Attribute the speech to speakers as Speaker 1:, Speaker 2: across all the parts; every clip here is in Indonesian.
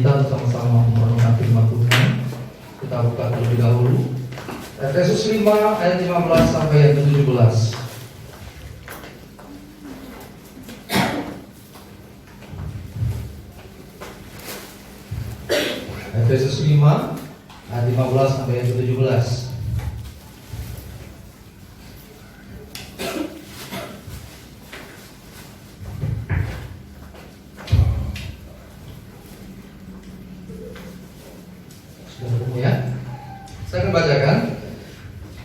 Speaker 1: kita bersama-sama merenungkan firman Tuhan. Kita buka terlebih dahulu Efesus 5 ayat 15 sampai ayat 17. Efesus 5 ayat 15 sampai ayat 17. Saya akan bacakan.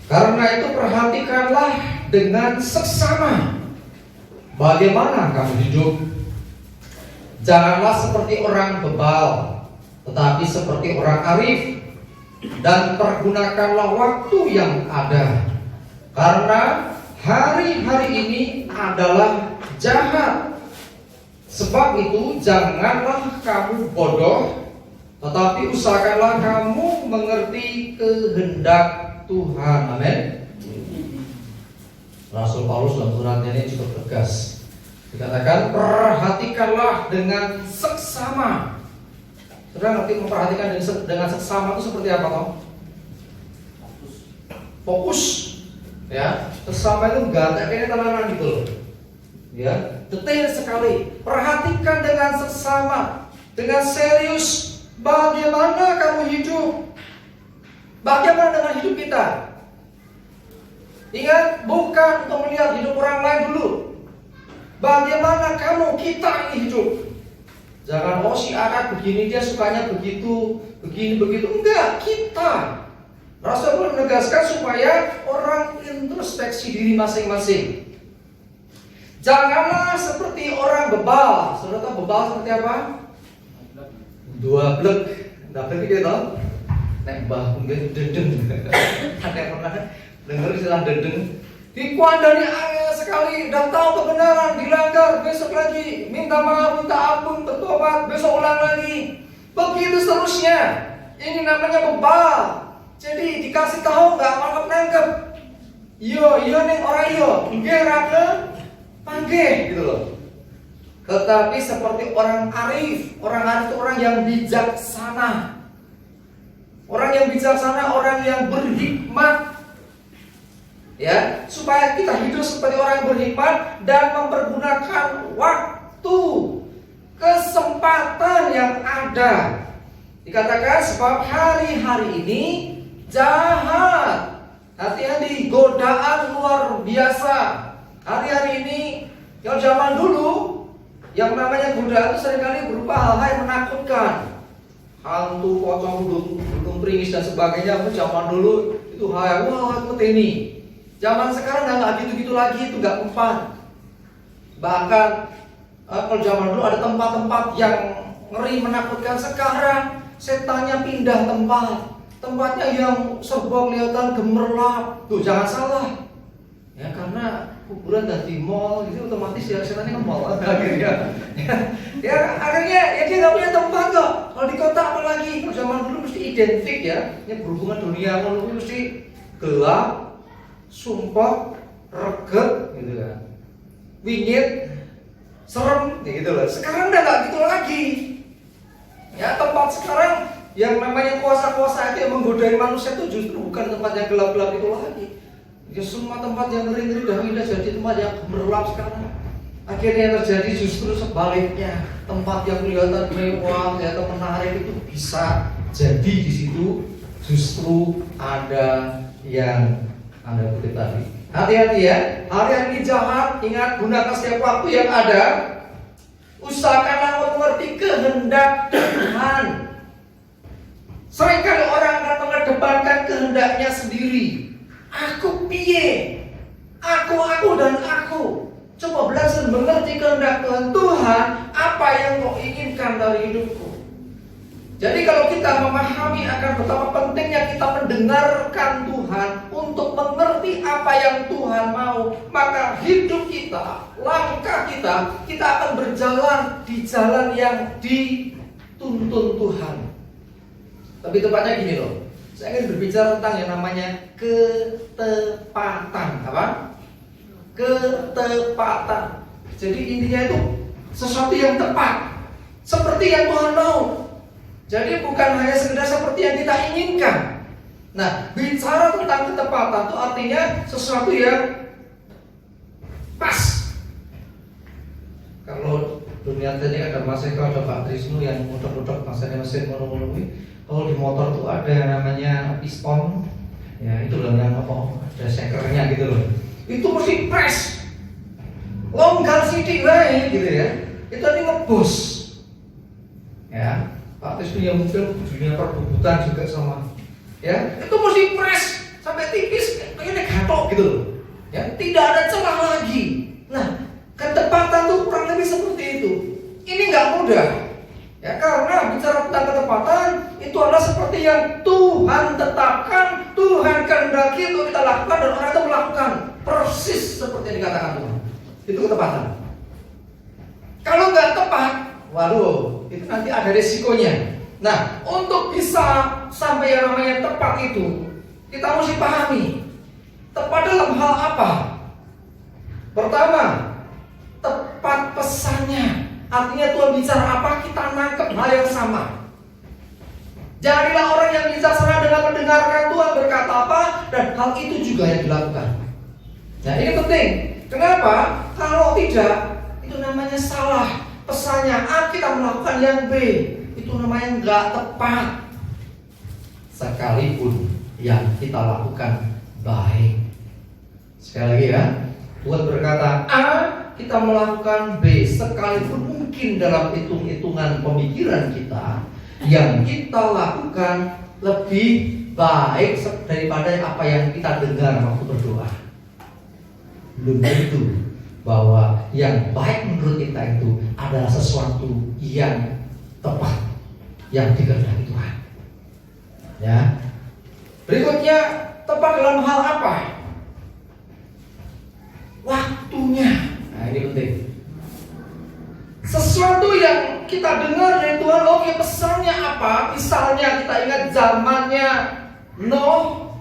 Speaker 1: Karena itu perhatikanlah dengan seksama bagaimana kamu hidup. Janganlah seperti orang bebal, tetapi seperti orang arif. Dan pergunakanlah waktu yang ada, karena hari-hari ini adalah jahat. Sebab itu janganlah kamu bodoh, tetapi usahakanlah kamu mengerti kehendak Tuhan. Amin. Rasul Paulus dalam suratnya ini cukup tegas. Dikatakan perhatikanlah dengan seksama. Saudara ngerti memperhatikan dengan seksama itu seperti apa, Tom? Fokus. Ya, seksama itu enggak kayaknya tenanan gitu loh. Ya, detail sekali. Perhatikan dengan seksama, dengan serius. Bagaimana kamu hidup? Bagaimana dengan hidup kita? Ingat, bukan untuk melihat hidup orang lain dulu. Bagaimana kita ini hidup? Jangan, si anak begini, dia sukanya begitu, begini, begitu. Enggak, kita. Rasul menegaskan supaya orang introspeksi diri masing-masing. Janganlah seperti orang bebal. Saudara tahu bebal seperti apa? Dua blek. Nah, blek itu tau? Nembah mungkin dedeng. Ada yang pernah dengar istilah dedeng? Dikuandani angel sekali dan tahu kebenaran, dilanggar, besok lagi minta maaf, minta ampun, bertobat, besok ulang lagi. Begitu seterusnya. Ini namanya bebal. Jadi dikasih tahu nggak nangkep. Iya neng orang iya, nggih rake panggih gitu loh. Tetapi seperti orang arif. Orang arif itu orang yang bijaksana. Orang yang bijaksana, orang yang berhikmat. Ya, supaya kita hidup seperti orang yang berhikmat dan mempergunakan waktu, kesempatan yang ada. Dikatakan sebab hari-hari ini jahat. Hati-hati, godaan luar biasa. Hari-hari ini, yang zaman dulu, yang namanya godaan itu seringkali berupa hal-hal yang menakutkan. Hantu, pocong, belum peringis dan sebagainya. Zaman dulu itu hal yang wah ini. Zaman sekarang nggak gitu-gitu lagi, itu nggak mempan. Bahkan kalau zaman dulu ada tempat-tempat yang ngeri menakutkan. Sekarang setannya pindah tempat. Tempatnya yang serba kelihatan gemerlap. Tuh jangan salah. Ya karena kuburan dan di mall gitu otomatis ya setannya ke mall akhirnya. Ya akhirnya ya dia nggak punya tempat kok. Kalau di kota apalagi. Kalau zaman dulu mesti identik ya. Ini berhubungan dunia kalau mesti gelap, sumpah, reget gitu kan, wingit, serem gitu loh. Sekarang udah nggak gitu lagi. Ya tempat sekarang yang namanya kuasa-kuasa itu yang menggodai manusia itu justru bukan tempat yang gelap-gelap itu lagi. Ya semua tempat yang ngeri-ngeri dah pindah jadi tempat yang gemerlap sekarang. Akhirnya yang terjadi justru sebaliknya. Tempat yang kelihatan mewah, kelihatan menarik itu bisa jadi di situ justru ada yang Anda kutip tadi. Hati-hati ya. Hari-hari ini jahat. Ingat, gunakan setiap waktu yang ada. Usahakanlah mengerti kehendak Tuhan. Seringkali orang akan mengedepankan kehendaknya sendiri. Aku piye? Aku dan aku. Coba belajar mengerti kehendak Tuhan. Tuhan, apa yang kau inginkan dari hidupku? Jadi kalau kita memahami akan betapa pentingnya kita mendengarkan Tuhan untuk mengerti apa yang Tuhan mau, maka hidup kita, langkah kita akan berjalan di jalan yang dituntun Tuhan. Tapi tepatnya gini loh, saya ingin berbicara tentang yang namanya ketepatan. Apa? Ketepatan. Jadi intinya itu sesuatu yang tepat, seperti yang Tuhan mau. Jadi bukan hanya sekedar seperti yang kita inginkan. Nah, bicara tentang ketepatan itu artinya sesuatu yang pas. Kalau dunia tadi ada Mas Eko, ada Pak Trisnu yang muter-muter masanya mesin mono-mono. Kalau di motor tuh ada yang namanya piston, ya itu loh yang apa? Ada sekernya gitu loh. Itu mesti press, longgar sidik wae gitu ya. Itu tadi ngebus. Ya, Pak Trisnu yang mungkin dunia perbubutan juga sama. Ya, itu mesti press sampai tipis, kayaknya gatok gitu loh. Ya, tidak ada celah lagi. Nah, ketepatan tuh kurang lebih seperti itu. Ini nggak mudah, ya karena bicara tentang ketepatan itu adalah seperti yang Tuhan tetapkan, Tuhan kehendaki untuk kita lakukan dan orang itu melakukan persis seperti yang dikatakan Tuhan. Itu ketepatan. Kalau nggak tepat, waduh, itu nanti ada resikonya. Nah, untuk bisa sampai yang namanya tepat itu, kita mesti pahami tepat dalam hal apa. Pertama, tepat pesannya. Artinya Tuhan bicara apa, kita nangkep hal yang sama. Jadilah orang yang bijaksana dengan mendengarkan Tuhan berkata apa, dan hal itu juga yang dilakukan. Nah, ini penting. Kenapa? Kalau tidak, itu namanya salah. Pesannya A, kita melakukan yang B, itu namanya nggak tepat. Sekalipun yang kita lakukan baik. Sekali lagi ya, Tuhan berkata A, kita melakukan B, sekalipun mungkin dalam hitung-hitungan pemikiran kita yang kita lakukan lebih baik daripada apa yang kita dengar waktu berdoa. Belum tentu bahwa yang baik menurut kita itu adalah sesuatu yang tepat, yang dikehendaki Tuhan. Ya. Berikutnya, tepat dalam hal apa? Waktunya. Nah, ini penting. Sesuatu yang kita dengar dari Tuhan, oke, pesannya apa? Misalnya kita ingat zamannya Nuh.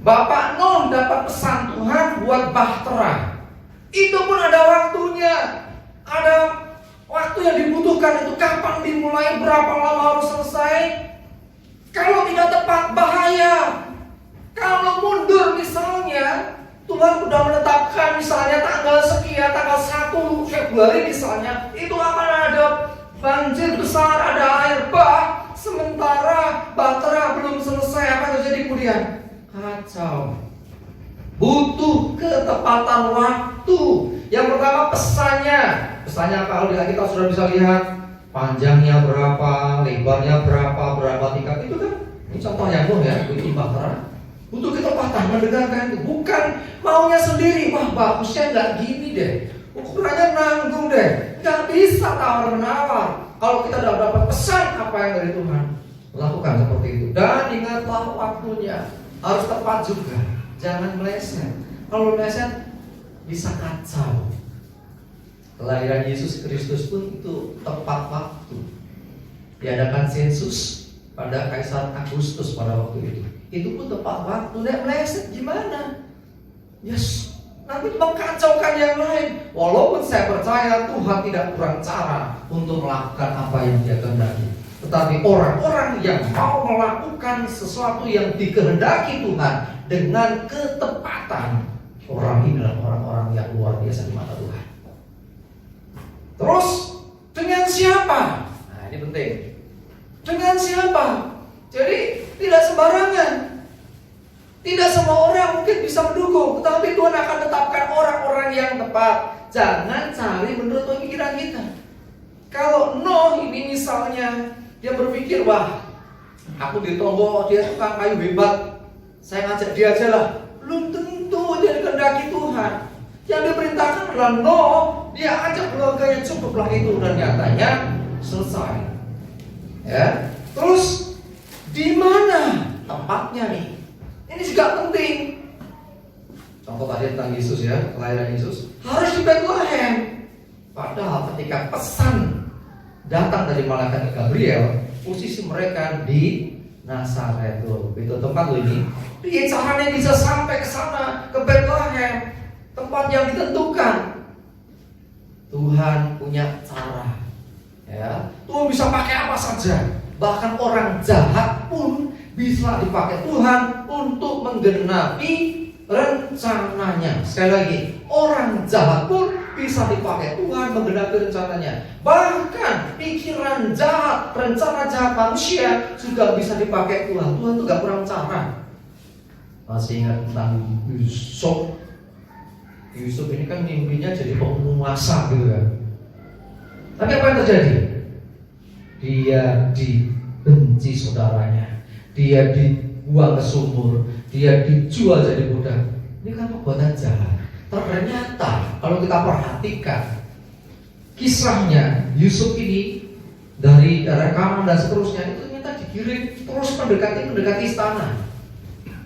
Speaker 1: Bapak Nuh dapat pesan Tuhan buat bahtera. Itu pun ada waktunya. Ada waktu yang dibutuhkan, itu kapan dimulai, berapa lama harus selesai. Kalau tidak tepat, bahaya. Kalau mundur misalnya, Tuhan sudah menetapkan misalnya tanggal sekian, tanggal 1 Februari misalnya, itu akan ada banjir besar, ada air bah, sementara bahtera belum selesai, apa yang terjadi kemudian? Kacau. Butuh ketepatan waktu. Yang pertama pesannya. Pesannya kalau kita sudah bisa lihat panjangnya berapa, lebarnya berapa tingkat, itu kan ini contoh yang Nuh ya, bikin bahtera. Butuh ketepatan mendengarkan itu, bukan maunya sendiri. Wah, bagusnya nggak gini deh, ukurannya nanggung deh. Nggak bisa tawar menawar. Kalau kita sudah dapat pesan apa yang dari Tuhan, lakukan seperti itu. Dan ingatlah waktunya harus tepat juga, jangan meleset. Kalau meleset bisa kacau. Kelahiran Yesus Kristus pun itu tepat waktu. Diadakan sensus pada Kaisar Agustus pada waktu itu. Itu pun tepat waktu. Nek meleset gimana? Yes, nanti mengkacaukan yang lain. Walaupun saya percaya Tuhan tidak kurang cara untuk melakukan apa yang Dia kehendaki. Tetapi orang-orang yang mau melakukan sesuatu yang dikehendaki Tuhan dengan ketepatan, orang ini adalah orang-orang yang luar biasa di mata Tuhan. Terus dengan siapa? Nah, ini penting. Dengan siapa? Jadi tidak sembarangan. Tidak semua orang mungkin bisa mendukung, tetapi Tuhan akan tetapkan orang-orang yang tepat. Jangan cari menurut pemikiran kita. Kalau Nuh ini misalnya, dia berpikir, wah, aku ditonggo, dia tukang kayu hebat, saya ngajak dia aja lah. Belum tentu dia dikehendaki Tuhan. Yang diperintahkan adalah Nuh, dia ajak keluarganya, cukuplah itu, dan nyatanya selesai. Ya, terus di mana tempatnya nih? Ini juga penting. Contoh tadi tentang Yesus ya, kelahiran Yesus harus di Bethlehem. Padahal ketika pesan datang dari malaikat Gabriel, posisi mereka di Nazaret loh. Itu tempat loh ini. Dia caranya bisa sampai ke sana, ke Bethlehem, tempat yang ditentukan. Tuhan punya cara. Ya, Tuhan bisa pakai apa saja. Bahkan orang jahat pun bisa dipakai Tuhan untuk menggenapi rencananya. Sekali lagi, orang jahat pun bisa dipakai Tuhan menggenapi rencananya. Bahkan pikiran jahat, rencana jahat manusia juga bisa dipakai Tuhan. Tuhan itu gak kurang cara. Masih ingat tentang Yusuf? Yusuf ini kan mimpinya jadi penguasa gitu kan. Tapi apa yang terjadi? Dia dibenci saudaranya, dia dibuang ke sumur, dia dijual jadi budak. Ini kan perbuatan jahat. Ternyata kalau kita perhatikan kisahnya Yusuf ini dari rekaman dan seterusnya, itu ternyata digiring terus mendekati istana.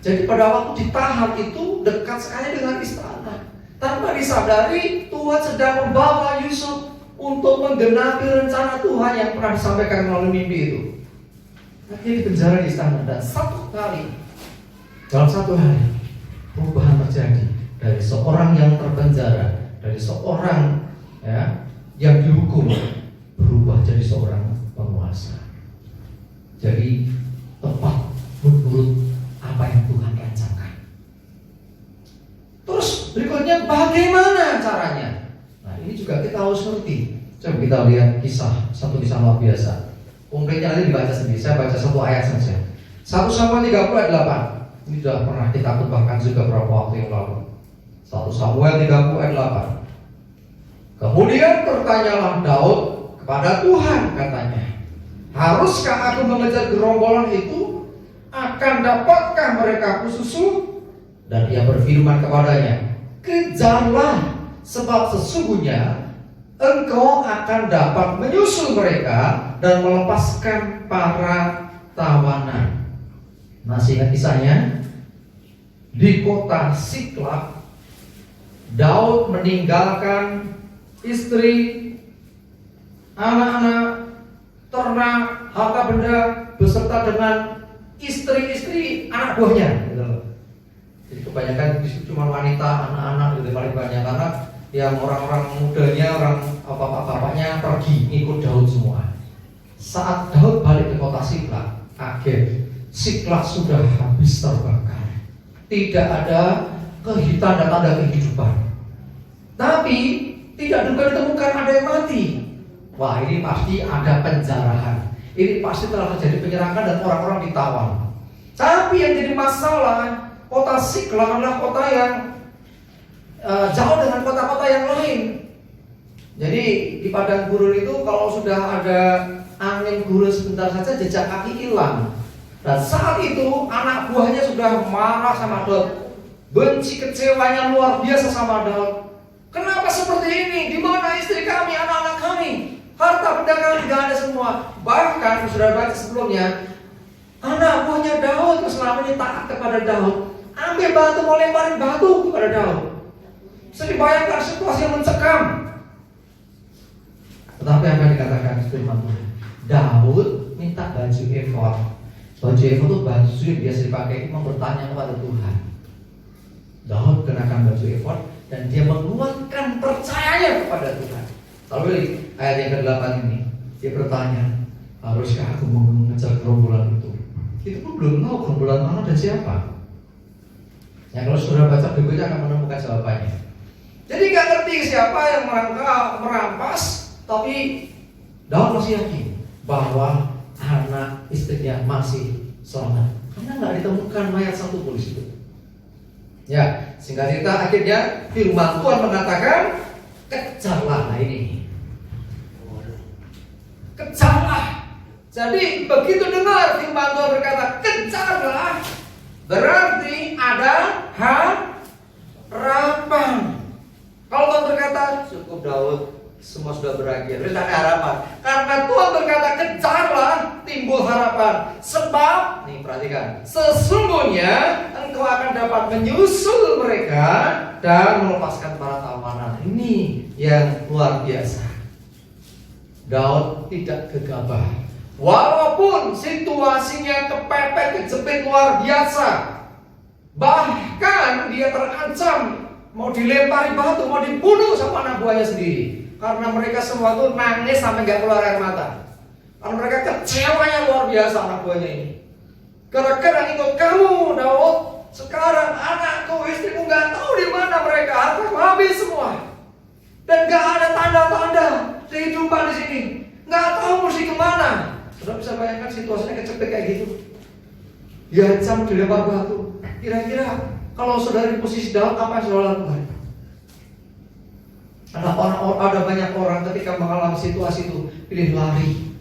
Speaker 1: Jadi pada waktu ditahan itu dekat sekali dengan istana. Tanpa disadari Tuhan sedang membawa Yusuf untuk menggenapi rencana Tuhan yang pernah disampaikan melalui mimpi itu. Akhirnya dipenjara di istana, dan dalam satu hari perubahan terjadi. Dari seorang yang terpenjara, dari seorang yang dihukum, berubah jadi seorang penguasa. Jadi tepat menurut apa yang Tuhan rencanakan. Terus berikutnya bagaimana caranya? Nah, ini juga kita harus ngerti. Coba kita lihat satu kisah luar biasa. Konkretnya nanti dibaca sendiri. Saya baca satu ayat saja. 1 Samuel 30 ayat 8. Ini sudah pernah kita bahkan juga beberapa waktu yang lalu. 1 Samuel 30 ayat 8. Kemudian bertanyalah Daud kepada Tuhan, katanya, haruskah aku mengejar gerombolan itu? Akan dapatkah mereka kususu? Dan ia berfirman kepadanya, kejarlah, sebab sesungguhnya engkau akan dapat menyusul mereka dan melepaskan para tawanan. Masih ingat kisahnya? Di kota Siklag, Daud meninggalkan istri, anak-anak, ternak, harta benda beserta dengan istri-istri anak buahnya. Jadi kebanyakan cuma wanita, anak-anak itu paling banyak, karena yang orang-orang mudanya, orang bapak-bapaknya pergi ikut Daud semua. Saat Daud balik ke kota Siklag, akhir Siklag sudah habis terbakar. Tidak ada tanda-tanda kehidupan. Tapi tidak juga ditemukan ada yang mati. Wah, ini pasti ada penjarahan. Ini pasti telah terjadi penyerangan dan orang-orang ditawan. Tapi yang jadi masalah, kota Siklag adalah kota yang jauh dengan kota-kota yang lain. Jadi di padang gurun itu kalau sudah ada angin gurun sebentar saja jejak kaki hilang. Dan saat itu anak buahnya sudah marah sama Daud, benci kecewanya luar biasa sama Daud. Kenapa seperti ini? Di mana istri kami, anak-anak kami, harta benda kami tidak ada semua. Bahkan sudah baca sebelumnya, anak buahnya Daud selama ini taat kepada Daud, ambil batu mau lemparin batu kepada Daud. Bisa dibayangkan situasi yang mencekam. Tetapi apa yang dikatakan firman Tuhan? Daud minta baju efod. Baju efod itu baju yang biasa dipakai imam bertanya kepada Tuhan. Daud kenakan baju efod dan dia menguatkan percayanya kepada Tuhan. Lalu ayat yang ke-8 ini, dia bertanya, haruskah aku mengejar gerombolan itu? Itu pun belum tahu gerombolan mana dan siapa. Ya, kalau saudara baca berikutnya akan menemukan jawabannya. Jadi gak ngerti siapa yang merampas, tapi Daud masih yakin bahwa anak istrinya masih selamat, karena gak ditemukan mayat satu pun di situ. Ya, singkat cerita akhirnya firman Tuhan mengatakan, kejarlah. Nah ini, kejarlah. Jadi begitu dengar firman Tuhan berkata kejarlah, berarti ada harapan. Kalau Tuhan berkata cukup Daud, semua sudah berakhir, tidak ada harapan. Karena Tuhan berkata kejarlah, timbul harapan. Sebab, nih perhatikan, sesungguhnya engkau akan dapat menyusul mereka dan melepaskan para tawanan. Ini yang luar biasa. Daud tidak gegabah, walaupun situasinya kepepet, kejepit luar biasa. Bahkan dia terancam mau dilempari batu, mau dibunuh sama anak buahnya sendiri. Karena mereka semua tuh nangis sampai gak keluar air mata. Karena mereka kecewanya luar biasa anak buahnya ini. Gara-gara ikut kamu, Daud, sekarang anakku, istriku nggak tahu di mana mereka, harta habis semua. Dan nggak ada tanda-tanda kehidupan di sini. Nggak tahu mesti kemana. Saudara bisa bayangkan situasinya kecepet kayak gitu. Diancam dilempar batu. Kira-kira kalau saudara di posisi Daud, apa yang saudara lakukan? Ada banyak orang ketika mengalami situasi itu pilih lari.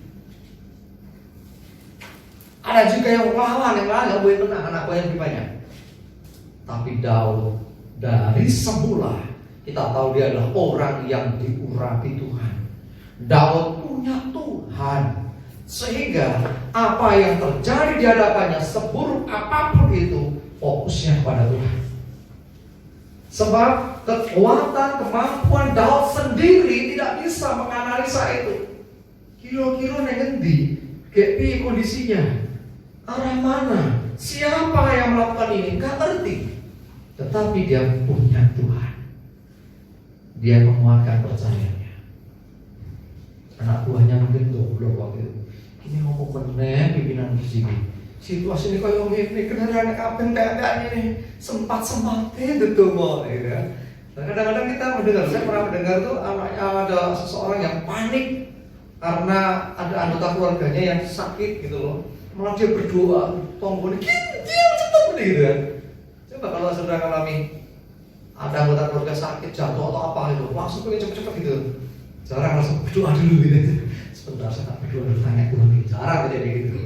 Speaker 1: Ada juga yang lawan, nggak boleh menang, anak buah yang lebih banyak. Tapi Daud dari semula kita tahu dia adalah orang yang diurapi Tuhan. Daud punya Tuhan, sehingga apa yang terjadi di hadapannya, seburuk apapun itu, fokusnya kepada Tuhan. Sebab kekuatan, kemampuan Daud sendiri tidak bisa menganalisa itu. Kira-kira nanti kayak piye kondisinya, arah mana, siapa yang melakukan ini, gak ngerti. Tetapi dia punya Tuhan. Dia menguatkan percayanya. Anak buahnya mungkin goblok waktu itu. Ini ngomong bener pimpinan di sini. Situasi ini kayak ini kendaraan kabin kayak ini sempat-sempatin itu mau, ya. Nah, kadang-kadang kita mendengar, saya pernah mendengar tuh ada seseorang yang panik karena ada anggota keluarganya yang sakit gitu loh. Malah dia berdoa, tombolnya kincil cepet gitu kan. Coba kalau saudara alami ada anggota keluarga sakit, jatuh atau apa gitu, langsung pengen cepet-cepet gitu. Jarang langsung berdoa dulu gitu. Sebentar saya tak berdoa dulu, tanya Tuhan, jarang terjadi gitu.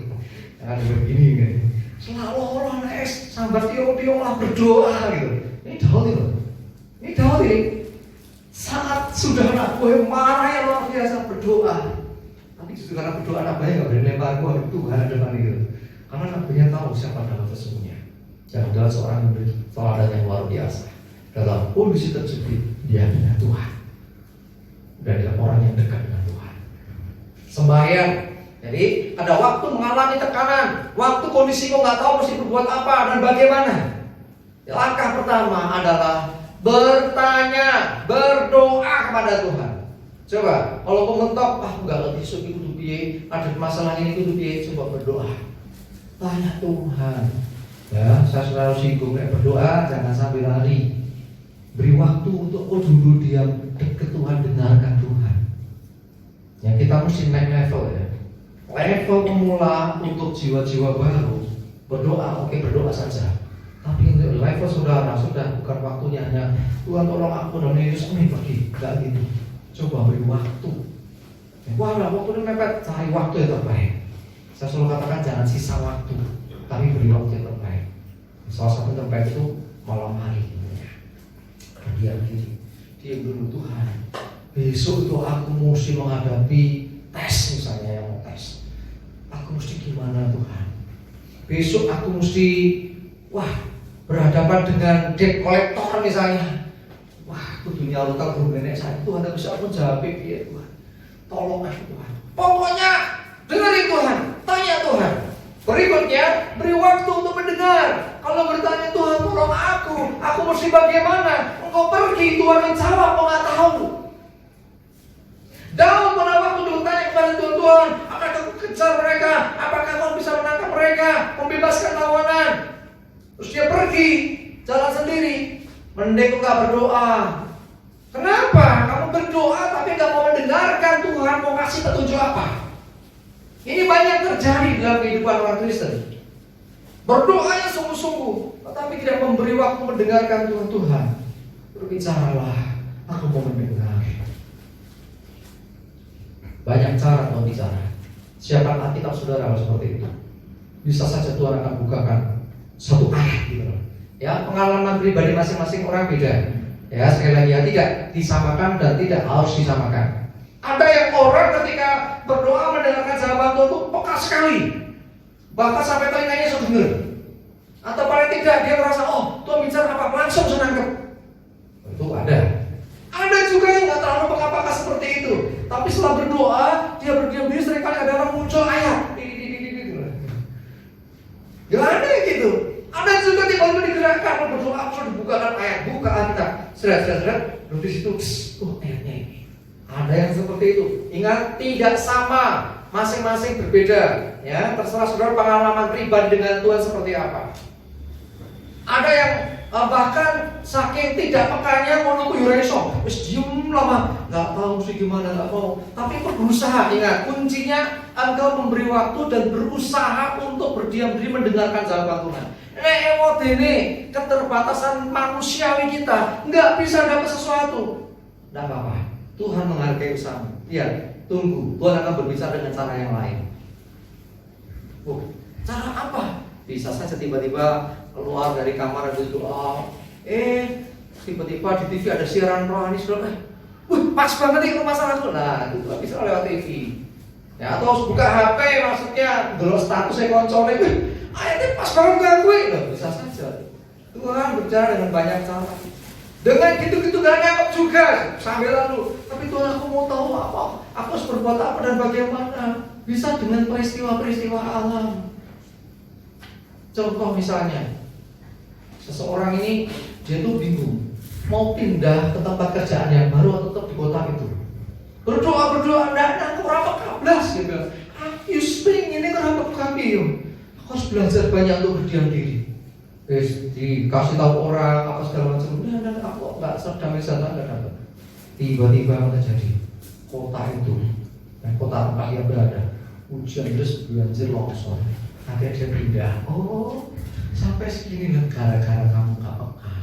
Speaker 1: Jangan begini kan. Selalu orang sambar tiung-tiung lah berdoa gitu. Ini Daud itu. Ini Daud ini. Saat sudah anak buah yang marah yang luar biasa berdoa. Tapi justru karena berdoa anak buahnya gak boleh lempar buah Tuhan depan itu. Karena anak buahnya tahu siapa Daud sesungguhnya. Dan Daud seorang yang berteladan yang luar biasa. Dalam kondisi tersebut dia dengan Tuhan. Dan dia orang yang dekat dengan Tuhan. Sembahyang. Jadi ada waktu mengalami tekanan, waktu kondisi kau nggak tahu mesti berbuat apa dan bagaimana. Langkah pertama adalah bertanya, berdoa kepada Tuhan. Coba, kalau kau mentok, nggak ngerti suki kudu piye, ada masalah ini kudu piye, coba berdoa. Tanya Tuhan. Ya, saya selalu singgung berdoa, jangan sambil lari. Beri waktu untuk kau duduk diam dekat Tuhan, dengarkan Tuhan. Ya kita mesti naik level ya. Level pemula untuk jiwa-jiwa baru berdoa, oke berdoa saja. Tapi untuk level saudara sudah bukan waktunya hanya Tuhan tolong aku dan Yesus ini pergi, enggak gitu. Coba beri waktu. Wah, waktu ini mepet, cari waktu yang terbaik. Saya selalu katakan jangan sisa waktu, tapi beri waktu yang terbaik. Salah satu yang terbaik itu malam hari. Diam diri, diam dulu Tuhan. Besok itu aku mesti menghadapi tes misalnya yang mau tes. Aku mesti gimana Tuhan? Besok aku mesti berhadapan dengan debt collector misalnya. Kudunya utang guru nenek saya. Tuhan tak bisa aku jawab ya Tuhan. Tolong aku Tuhan. Pokoknya dengerin Tuhan, tanya Tuhan. Berikutnya beri waktu untuk mendengar. Kalau bertanya Tuhan tolong aku mesti bagaimana? Engkau pergi, Tuhan menjawab, kau nggak tahu. Daud pada waktu bertanya kepada Tuhan, apakah kau kejar mereka? Apakah kau bisa menangkap mereka? Membebaskan tawanan? Terus dia pergi, jalan sendiri. Mending kau nggak berdoa. Kenapa? Kamu berdoa tapi nggak mau mendengarkan Tuhan mau kasih petunjuk apa? Ini banyak terjadi dalam kehidupan orang Kristen. Berdoanya sungguh-sungguh, tetapi tidak memberi waktu mendengarkan Tuhan. Berbicaralah, aku mau mendengar. Banyak cara untuk bicara. Siapkan Alkitab saudara seperti itu. Bisa saja Tuhan akan bukakan satu ayat gitu. Ya, pengalaman pribadi masing-masing orang beda. Ya, sekali lagi ya, tidak disamakan dan tidak harus disamakan. Ada yang orang ketika berdoa mendengarkan jawaban Tuhan itu peka sekali, bahkan sampai telinganya sudah dengar. Atau paling tidak dia merasa, Tuhan bicara apa, langsung saya nangkep. Itu ada. Ada juga yang nggak terlalu peka-peka seperti itu, tapi setelah berdoa dia berdiam diri, seringkali ada orang muncul ayat. Gak ada gitu. Ada juga tiba-tiba digerakkan berdoa, sudah dibukakan ayat, buka Alkitab, seret, lalu di situ, ayatnya ini. Ada yang seperti itu. Ingat, tidak sama, masing-masing berbeda. Ya, terserah saudara pengalaman pribadi dengan Tuhan seperti apa. Ada yang bahkan saking tidak pekanya mau nunggu iso, wis diem lama, nggak tahu sih gimana, nggak mau. Tapi berusaha. Ingat, kuncinya engkau memberi waktu dan berusaha untuk berdiam diri mendengarkan jawaban Tuhan. Ini keterbatasan manusiawi kita, nggak bisa dapat sesuatu. Nggak apa-apa, Tuhan menghargai usahamu. Ya, tunggu, Tuhan akan berbicara dengan cara yang lain. Cara apa? Bisa saja tiba-tiba keluar dari kamar dan doa, tiba-tiba di TV ada siaran rohani, saudara. Pas banget nih rumah salahku. Nah, itu bisa lewat TV. Ya, atau buka HP, maksudnya delok statusnya koncone, ayatnya pas banget ke gue. Nah, bisa saja. Tuhan berbicara dengan banyak cara. Dengan gitu-gitu gak nyangkut juga sambil lalu. Tapi Tuhan, aku mau tahu apa? Aku harus berbuat apa dan bagaimana? Bisa dengan peristiwa-peristiwa alam. Contoh misalnya, seseorang ini dia tuh bingung mau pindah ke tempat kerjaan yang baru atau tetap di kota itu. Berdoa, enggak apa kablas gitu. Ayo spring ini kenapa kami? Aku harus belajar banyak untuk berdiam diri. Dikasih tahu orang apa segala macam. Aku nggak sedang wisata nggak dapat. Tiba-tiba terjadi kota itu dan kota tempat dia berada hujan terus banjir longsor. Akhirnya dia pindah. Sampai segini lah gara-gara kamu gak peka.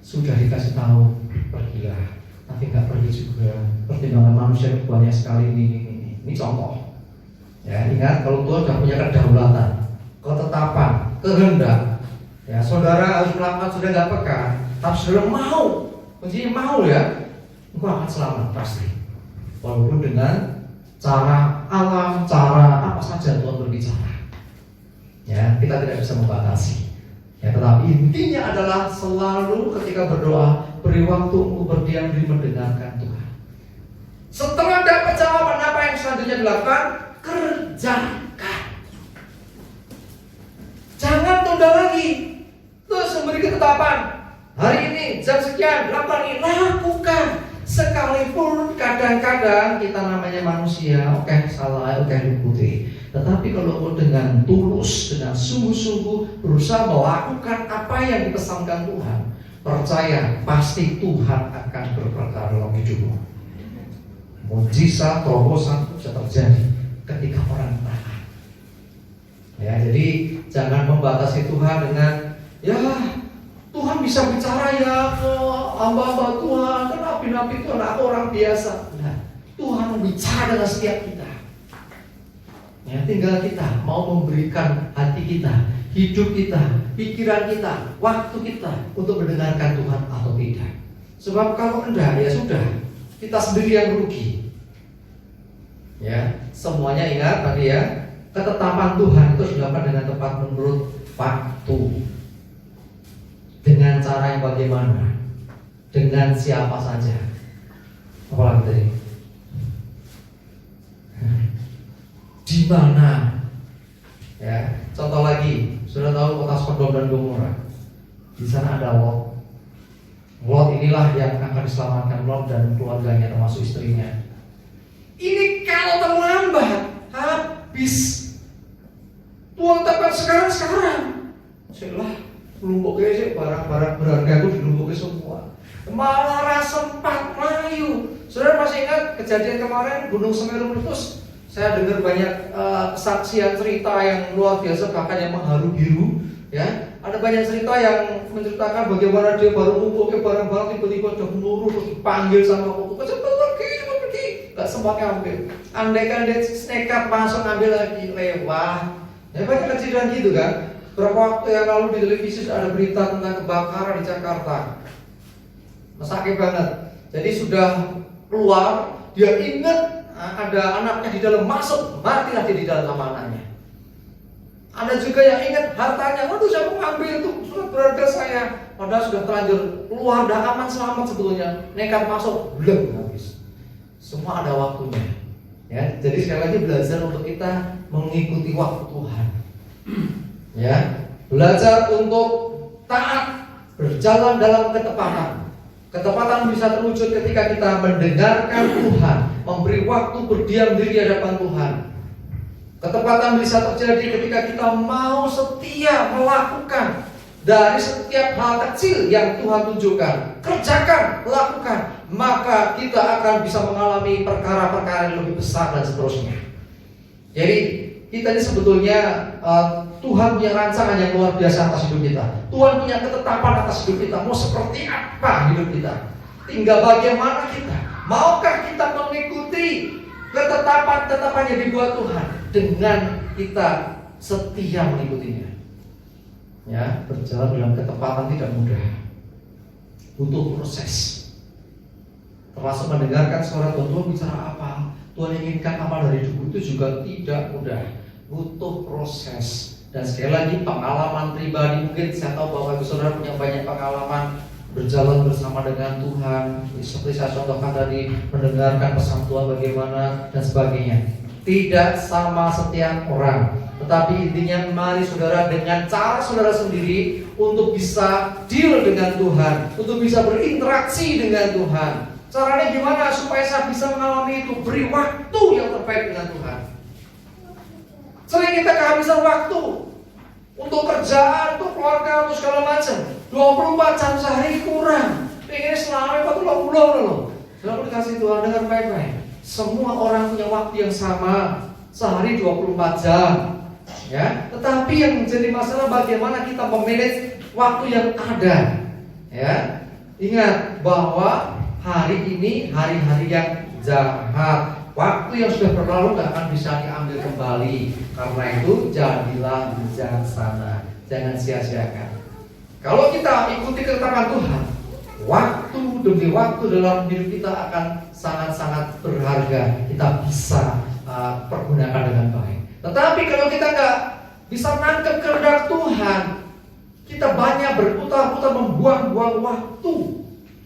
Speaker 1: Sudah dikasih tahu pergilah, tapi gak pergi juga. Pertimbangan manusia banyak sekali ini. Ini contoh. Ya, ingat kalau Tuhan sudah punya kedaulatan, ketetapan, kehendak. Ya, saudara harus melakukan, sudah gak peka, tapi saudara mau, kuncinya mau ya, engkau akan selamat pasti. Walaupun dengan cara alam, cara apa saja Tuhan berbicara. Ya, kita tidak bisa membatasi. Ya, tetapi intinya adalah selalu ketika berdoa beri waktu untuk berdiam diri mendengarkan Tuhan. Setelah dapat jawaban apa yang selanjutnya dilakukan, kerjakan. Jangan tunda lagi. Terus memberi ketetapan. Hari ini jam sekian, lakukan ini, lakukan. Sekalipun kadang-kadang kita namanya manusia, salah, putih. Tetapi kalau dengan tulus, dengan sungguh-sungguh berusaha melakukan apa yang dipesankan Tuhan, percaya pasti Tuhan akan berperkara dalam hidupmu. Mujizat, terobosan bisa terjadi ketika orang taat. Ya, jadi jangan membatasi Tuhan dengan Tuhan bisa bicara ya ke hamba-hamba Tuhan, ke nabi-nabi Tuhan, aku orang biasa. Nah, Tuhan bicara dengan setiap kita. Ya, tinggal kita mau memberikan hati kita, hidup kita, pikiran kita, waktu kita untuk mendengarkan Tuhan atau tidak. Sebab kalau enggak, ya sudah, kita sendiri yang rugi. Ya, semuanya ingat tadi ya, ketetapan Tuhan itu dilakukan dengan tepat menurut waktu. Dengan cara yang bagaimana? Dengan siapa saja? Apalagi tadi? Di mana? Ya, contoh lagi, sudah tahu kota Sodom dan Gomora. Di sana ada Lot. Lot inilah yang akan diselamatkan, Lot dan keluarganya termasuk istrinya. Ini kalau terlambat habis. Tuhan tepat sekarang. Setelah lumpuhnya sih barang-barang berharga itu dilumpuhkan semua. Malah sempat melayu. Saudara masih ingat kejadian kemarin Gunung Semeru meletus? Saya dengar banyak kesaksian cerita yang luar biasa, bahkan yang mengharu biru. Ya, ada banyak cerita yang menceritakan bagaimana dia baru ngumpulkan barang-barang tiba-tiba udah menurun terus dipanggil sama kutu, cepat pergi, nggak sempat ngambil. Andai kan dia nekat masuk ngambil lagi, lewat. Ya banyak kejadian gitu kan. Beberapa waktu yang lalu di televisi ada berita tentang kebakaran di Jakarta. Sakit banget. Jadi sudah keluar, dia ingat ada anaknya di dalam, masuk, matilah dia di dalam sama anaknya. Ada juga yang ingat hartanya, waduh saya mau ngambil tuh surat berharga saya, padahal sudah terlanjur keluar, dah aman selamat sebetulnya, nekat masuk, belum habis. Semua ada waktunya. Ya, jadi sekali lagi belajar untuk kita mengikuti waktu Tuhan. Ya, belajar untuk taat, berjalan dalam ketepatan. Ketepatan bisa terwujud ketika kita mendengarkan Tuhan, memberi waktu berdiam diri di hadapan Tuhan. Ketepatan bisa terjadi ketika kita mau setia melakukan dari setiap hal kecil yang Tuhan tunjukkan. Kerjakan, lakukan, maka kita akan bisa mengalami perkara-perkara yang lebih besar dan seterusnya. Jadi kita ini sebetulnya Tuhan punya rancangan yang luar biasa atas hidup kita. Tuhan punya ketetapan atas hidup kita. Mau seperti apa hidup kita? Tinggal bagaimana kita. Maukah kita mengikuti ketetapan-ketetapan yang dibuat Tuhan dengan kita setia mengikutinya? Ya, berjalan dalam ketepatan tidak mudah. Butuh proses. Termasuk mendengarkan suara Tuhan bicara apa, Tuhan inginkan apa dari hidup itu juga tidak mudah. Butuh proses. Dan sekali lagi pengalaman pribadi, mungkin saya tahu bahwa saudara punya banyak pengalaman berjalan bersama dengan Tuhan. Seperti saya contohkan tadi, mendengarkan pesan Tuhan bagaimana dan sebagainya. Tidak sama setiap orang, tetapi intinya mari saudara dengan cara saudara sendiri untuk bisa deal dengan Tuhan, untuk bisa berinteraksi dengan Tuhan. Caranya gimana supaya saya bisa mengalami itu? Beri waktu yang terbaik dengan Tuhan. Sering kita kehabisan waktu untuk kerjaan, untuk keluarga, untuk segala macam. 24 jam sehari kurang. Pengennya selama 40 loh. Selalu dikasih Tuhan dengan baik-baik. Semua orang punya waktu yang sama, sehari 24 jam. Ya, tetapi yang menjadi masalah bagaimana kita memanage waktu yang ada. Ya, ingat bahwa hari ini hari-hari yang jahat. Waktu yang sudah berlalu tidak akan bisa diambil kembali. Karena itu jadilah bijaksana, jangan sia-siakan. Kalau kita ikuti ketetapan Tuhan, waktu demi waktu dalam hidup kita akan sangat-sangat berharga. Kita bisa pergunakan dengan baik. Tetapi kalau kita nggak bisa nangkep kehendak Tuhan, kita banyak berputar-putar membuang-buang waktu,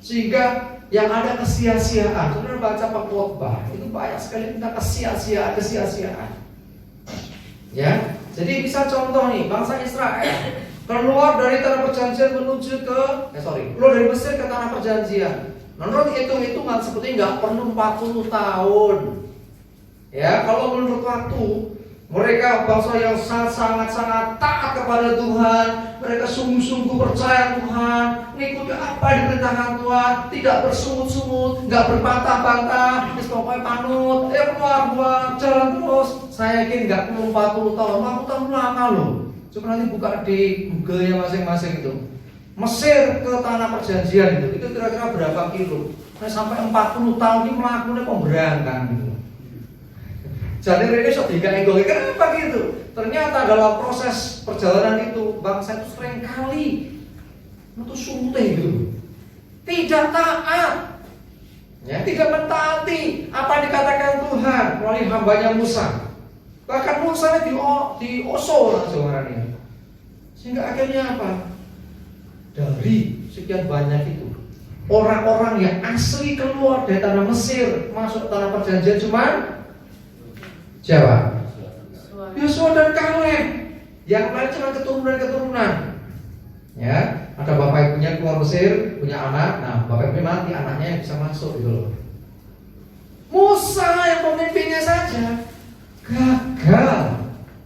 Speaker 1: sehingga yang ada kesia-siaan. Saudara baca pengkhotbah itu banyak sekali tentang kesia-siaan. Ya, jadi bisa contoh nih, bangsa Israel keluar dari tanah perjanjian menuju ke keluar dari Mesir ke tanah perjanjian. Menurut hitung-hitungan seperti nggak perlu 40 tahun. Ya, kalau menurut waktu, mereka bangsa yang sangat taat kepada Tuhan. Mereka sungguh-sungguh percaya Tuhan, mengikuti apa yang diperintahkan Tuhan, tidak bersungut-sungut, nggak berpatah-patah, pokoknya panut, keluar jalan terus. Saya yakin nggak perlu 40 tahun, 40 tahun lama loh. Coba nanti buka di Google ya masing-masing itu. Mesir ke tanah perjanjian itu kira-kira berapa kilo? Nah, sampai 40 tahun ini melakukan pemberangan gitu. Jadi mereka sudah digawe-gawe. Kenapa gitu? Ternyata dalam proses perjalanan itu bangsa itu sering kali itu suntai gitu, tidak taat, ya, tidak mentaati apa yang dikatakan Tuhan melalui hambanya Musa. Bahkan Musa diosol langsung orangnya. Sehingga akhirnya apa? Dari sekian banyak itu, orang-orang yang asli keluar dari tanah Mesir masuk tanah perjanjian cuman siapa? Yosua dan Kaleb. Yang lain cuma keturunan. Ya, ada bapak ibunya keluar Mesir, punya anak. Nah, bapak ibunya mati, anaknya yang bisa masuk gitu loh. Musa yang pemimpinnya saja gagal.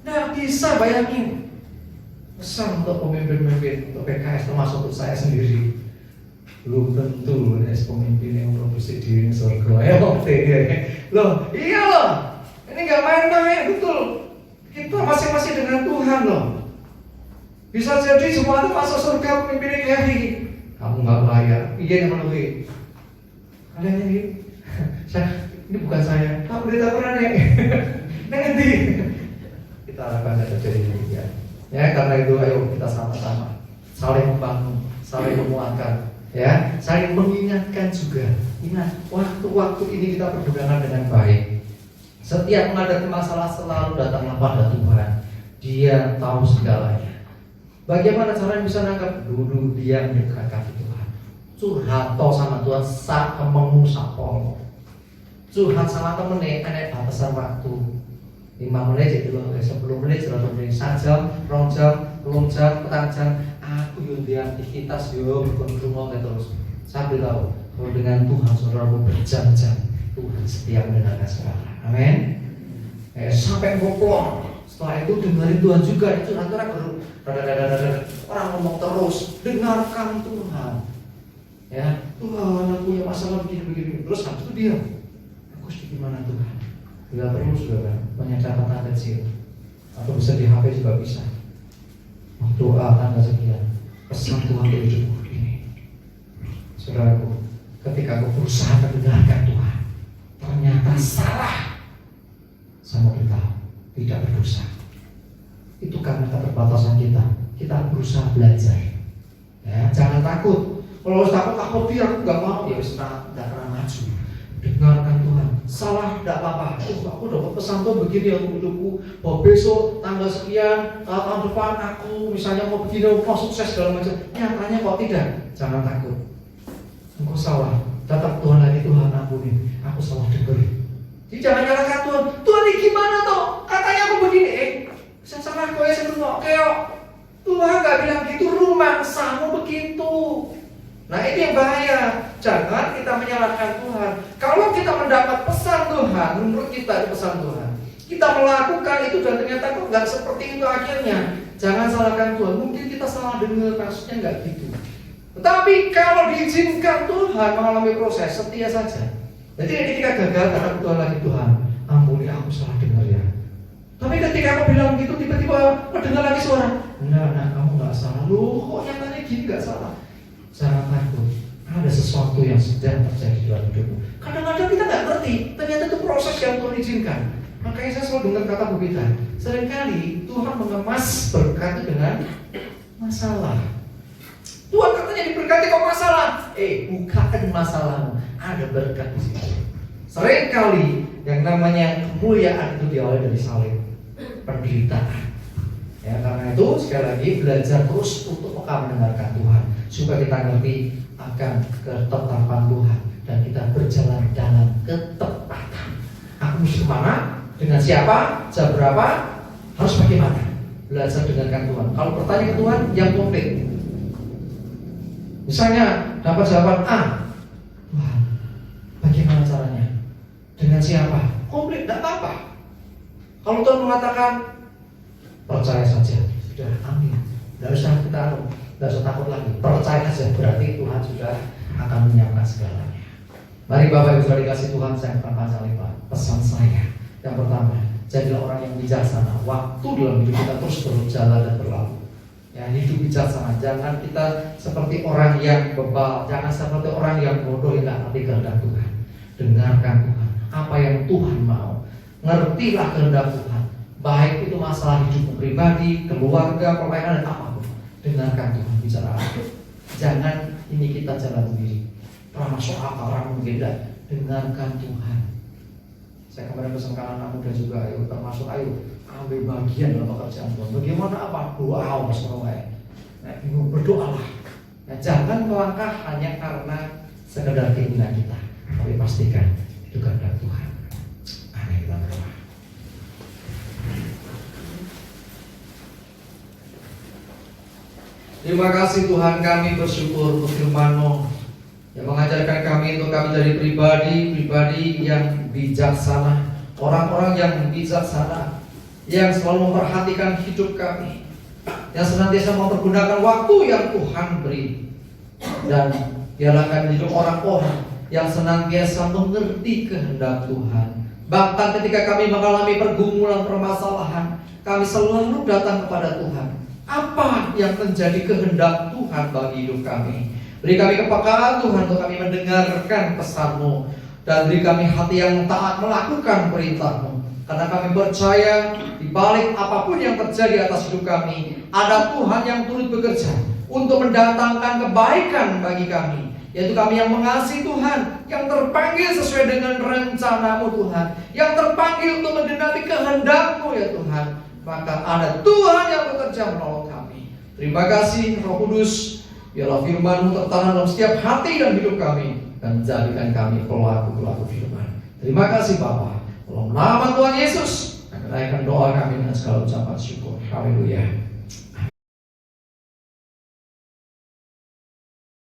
Speaker 1: Nggak bisa bayangin. Besar untuk pemimpin-pemimpin, untuk PKS termasuk untuk saya sendiri. Belum tentu pemimpin yang produksi diri surga. Loh, iya loh. Ini nggak main-main, betul. Kita masing-masing dengan Tuhan loh. Bisa jadi semua itu masuk surga pemimpinnya Kiai. Kamu nggak layak. Iya yang melalui. Kalian ini, ini bukan saya. Kamu berita pernah nih. Nanti kita harapkan ada terjadi demikian. Ya, karena itu ayo kita sama-sama saling membangun, saling menguatkan, ya, saling mengingatkan juga. Ingat, waktu-waktu ini kita pergunakan dengan baik. Setiap menghadapi masalah selalu datanglah pada Tuhan. Dia tahu segalanya. Bagaimana caranya bisa nangkap? Duduk diam di dekat kaki Tuhan. Curhat sama Tuhan sak kemengmu sapol. Curhat sama temennya enek batasan waktu. 5 menit jadi 10 menit, 1 menit, 1 jam, 2 jam, 3 jam, 4 jam. Aku yo ndek aktivitas yo berkunjung terus. Saya beritahu, kalau dengan Tuhan saudara berjam-jam, Tuhan setia mendengarkan saudara. Amin. Sampai ngoplong. Setelah itu dengerin Tuhan juga. Itu nanti orang ngomong terus, dengarkan Tuhan. Ya, Tuhan aku punya masalah begini. Terus habis itu diam. Aku harus gimana Tuhan? Bila perlu saudara, punya catatan kecil atau bisa di HP juga bisa. Doa tanggal sekian, pesan Tuhan untuk hidupku ini. Saudaraku, ketika aku berusaha mendengarkan Tuhan, ternyata salah. Saya mau beritahu, tidak berdosa. Itu karena keterbatasan kita. Kita berusaha belajar. Ya, jangan takut. Kalau takut biar aku nggak mau, ya wis nggak pernah maju. Dengarkan Tuhan. Salah tidak apa-apa. Aku dapat pesan Tuhan begini ya untuk hidupku. Bahwa besok tanggal sekian, tahun depan aku misalnya mau begini, mau sukses dalam macam. Nyatanya kok tidak. Jangan takut. Engkau salah. Tetap Tuhan lagi, Tuhan ampuni. Aku salah dengerin. Jadi jangan nyalahkan Tuhan. Tuhan ini gimana toh? Katanya aku begini. Saya salah kok ya sebelum keok. Tuhan nggak bilang gitu. Rumangsamu begitu. Nah ini yang bahaya. Jangan kita menyalahkan Tuhan. Kalau kita mendapat pesan Tuhan, menurut kita itu pesan Tuhan, kita melakukan itu dan ternyata kok nggak seperti itu akhirnya, jangan salahkan Tuhan. Mungkin kita salah dengar, maksudnya nggak gitu. Tetapi kalau diizinkan Tuhan mengalami proses, setia saja. Jadi ketika gagal, kata Tuhan lagi, Tuhan ampuni aku salah dengar ya. Tapi ketika aku bilang gitu, tiba-tiba mendengar lagi suara, nah kamu nggak salah. Loh kok nyatanya gini nggak salah. Jangan takut, ada sesuatu yang sedang terjadi dalam hidupmu. Kadang-kadang kita nggak ngerti, ternyata itu proses yang Tuhan izinkan. Makanya saya selalu dengar kata begitu. Seringkali Tuhan mengemas berkat dengan masalah. Tuhan katanya diberkati kok masalah. Bukan masalahmu, ada berkat di situ. Seringkali yang namanya kemuliaan itu diawali dari salib, penderitaan. Ya, karena itu sekali lagi belajar terus untuk peka mendengarkan Tuhan, supaya kita ngerti akan ketetapan Tuhan dan kita berjalan dalam ketepatan. Aku mesti kemana? Dengan siapa? Jam berapa? Harus bagaimana? Belajar dengarkan Tuhan. Kalau bertanya ke Tuhan yang komplit. Misalnya dapat jawaban A, Tuhan, bagaimana caranya? Dengan siapa? Komplit, tidak apa-apa. Kalau Tuhan mengatakan percaya saja, sudah, amin. Tidak usah kita tidak usah takut lagi. Percaya saja, berarti Tuhan sudah akan menyiapkan segalanya. Mari Bapak Ibu sudah dikasih Tuhan, saya akan panjang lebar. Pesan saya yang pertama, jadilah orang yang bijaksana. Waktu dalam hidup kita terus berjalan dan berlalu. Ya, hidup bijaksana. Jangan kita seperti orang yang bebal, jangan seperti orang yang bodoh yang tidak ngerti kehendak Tuhan. Dengarkan Tuhan, apa yang Tuhan mau. Ngertilah kehendak Tuhan. Baik itu masalah hidupmu pribadi, keluarga, permainan dan apapun. Dengarkan Tuhan bicara apa. Jangan ini kita jalan sendiri. Orang masuk akal, orang mungkin tidak. Dengarkan Tuhan. Saya kemarin pesankan anak muda juga, ayo termasuk ayo ambil bagian dalam pekerjaan Tuhan. Bagaimana apa? Doa, berdoalah. Nah, jangan melangkah hanya karena sekedar keinginan kita, tapi pastikan itu kehendak Tuhan. Amin. Kita berdoa. Terima kasih Tuhan, kami bersyukur untuk firman-Mu yang mengajarkan kami untuk kami dari pribadi yang bijaksana, orang-orang yang bijaksana, yang selalu memperhatikan hidup kami, yang senantiasa mempergunakan waktu yang Tuhan beri, dan biarlah kami hidup orang-orang yang senantiasa mengerti kehendak Tuhan. Bahkan ketika kami mengalami pergumulan permasalahan, kami selalu datang kepada Tuhan. Apa yang menjadi kehendak Tuhan bagi hidup kami? Beri kami kepekaan Tuhan untuk kami mendengarkan pesan-Mu, dan beri kami hati yang taat melakukan perintah-Mu. Karena kami percaya di balik apapun yang terjadi atas hidup kami, ada Tuhan yang turut bekerja untuk mendatangkan kebaikan bagi kami, yaitu kami yang mengasihi Tuhan, yang terpanggil sesuai dengan rencana-Mu Tuhan, yang terpanggil untuk menggenapi kehendak-Mu ya Tuhan. Maka ada Tuhan yang bekerja menolong kami. Terima kasih Roh Kudus. Biarlah firman-Mu tertanam dalam setiap hati dan hidup kami, dan jadikan kami pelaku-pelaku firman. Terima kasih Bapa. Dalam nama Tuhan Yesus, kami naikkan doa kami dengan segala ucapan syukur. Haleluya.